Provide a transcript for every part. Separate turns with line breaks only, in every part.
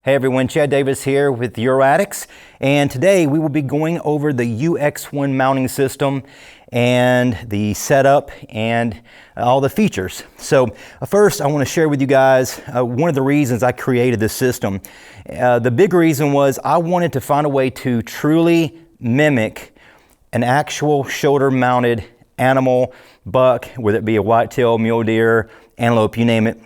Hey everyone, Chad Davis here with UROADX, and today we will be going over the UX1 mounting system and the setup and all the features. So first I want to share with you guys one of the reasons I created this system. The big reason was I wanted to find a way to truly mimic an actual shoulder mounted animal, buck, whether it be a whitetail, mule deer, antelope, you name it.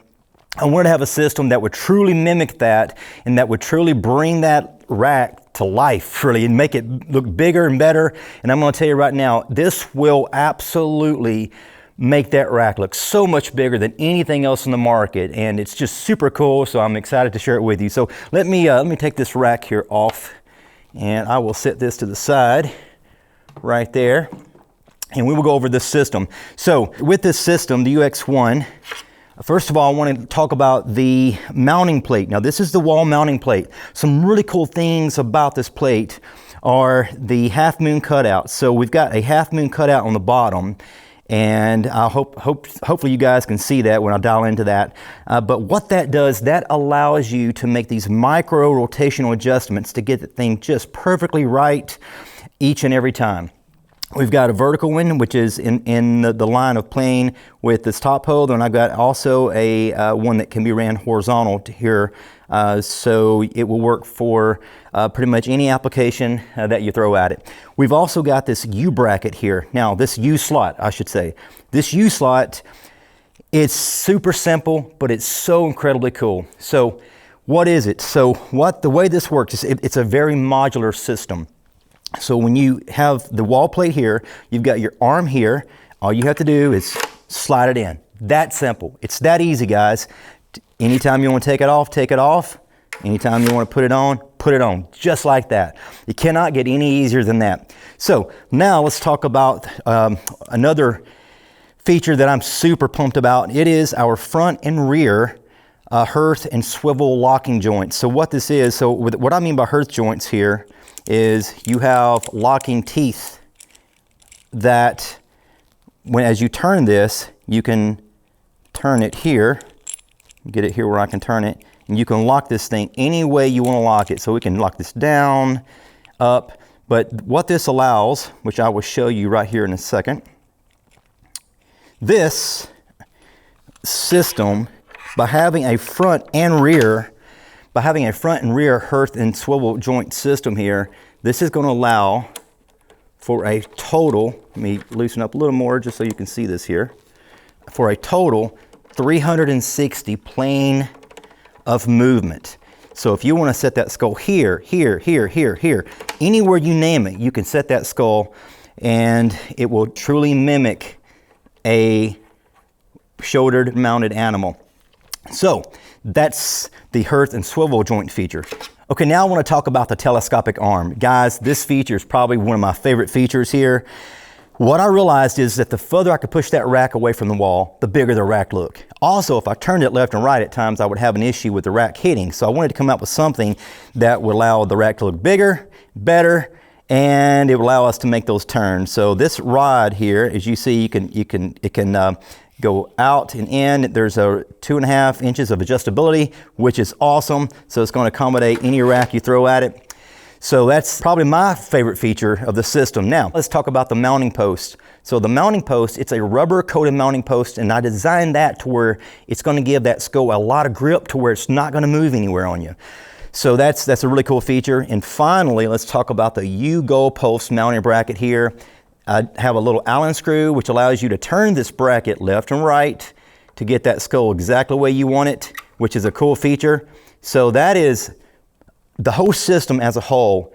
I wanted to have a system that would truly mimic that and that would truly bring that rack to life, really, and make it look bigger and better. And I'm going to tell you right now, this will absolutely make that rack look so much bigger than anything else in the market, and it's just super cool, so I'm excited to share it with you. So let me take this rack here off, and I will set this to the side right there, and we will go over this system. So with this system, the UX1, first of all, I want to talk about the mounting plate. Now, this is the wall mounting plate. Some really cool things about this plate are the half moon cutout. So we've got a half moon cutout on the bottom, and I hopefully you guys can see that when I dial into that. But what that does, that allows you to make these micro rotational adjustments to get the thing just perfectly right each and every time. We've got a vertical one, which is in the line of plane with this top hole. Then I've got also a one that can be ran horizontal to here. So it will work for pretty much any application that you throw at it. We've also got this U bracket here. Now, this U slot, I should say. This U slot, it's super simple, but it's so incredibly cool. So what is it? So the way this works is it's a very modular system. So when you have the wall plate here, you've got your arm here. All you have to do is slide it in. That simple. It's that easy, guys. Anytime you want to take it off, take it off. Anytime you want to put it on, just like that. You cannot get any easier than that. So now let's talk about another feature that I'm super pumped about. It is our front and rear hearth and swivel locking joints. So what this is, what I mean by hearth joints here is you have locking teeth that as you turn this, you can turn it here, get it here where I can turn it, and you can lock this thing any way you want to lock it. So we can lock this down, up, but what this allows, which I will show you right here in a second, this system, by having a front and rear hearth and swivel joint system here, this is going to allow for a total, let me loosen up a little more just so you can see this here, for a total 360 plane of movement. So if you want to set that skull here, here, here, here, here, anywhere you name it, you can set that skull and it will truly mimic a shouldered mounted animal. So that's the hearth and swivel joint feature. Okay, now I want to talk about the telescopic arm. Guys, this feature is probably one of my favorite features here. What I realized is that the further I could push that rack away from the wall, the bigger the rack looked. Also, if I turned it left and right at times, I would have an issue with the rack hitting. So I wanted to come up with something that would allow the rack to look bigger, better, and it would allow us to make those turns. So this rod here, as you see, it can go out and in. There's a 2.5 inches of adjustability, which is awesome. So it's going to accommodate any rack you throw at it. So that's probably my favorite feature of the system. Now, let's talk about the mounting post. So the mounting post, it's a rubber coated mounting post, and I designed that to where it's going to give that skull a lot of grip to where it's not going to move anywhere on you. So that's a really cool feature. And finally, let's talk about the U goalpost mounting bracket here. I have a little Allen screw which allows you to turn this bracket left and right to get that skull exactly the way you want it, which is a cool feature. So that is the whole system as a whole.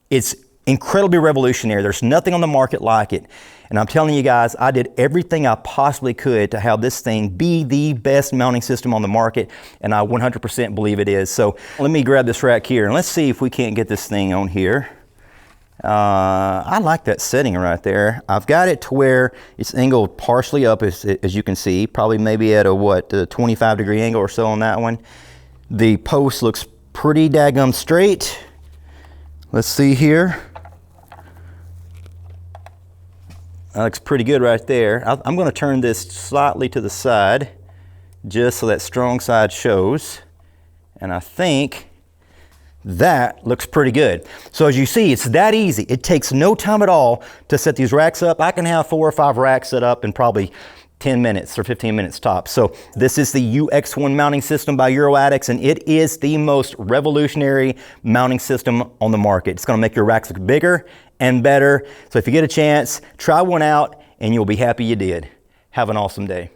It's incredibly revolutionary. There's nothing on the market like it. And I'm telling you guys, I did everything I possibly could to have this thing be the best mounting system on the market, and I 100% believe it is. So let me grab this rack here and let's see if we can't get this thing on here. I like that setting right there. I've got it to where it's angled partially up, as you can see, probably maybe at a 25 degree angle or so on that one. The post looks pretty daggum straight. Let's see here. That looks pretty good right there. I'm going to turn this slightly to the side just so that strong side shows. And I think That looks pretty good. So as you see, it's that easy. It takes no time at all to set these racks up. I can have 4 or 5 racks set up in probably 10 minutes or 15 minutes tops. So this is the UX1 mounting system by UROADX, and it is the most revolutionary mounting system on the market. It's going to make your racks look bigger and better. So if you get a chance, try one out and you'll be happy you did. Have an awesome day.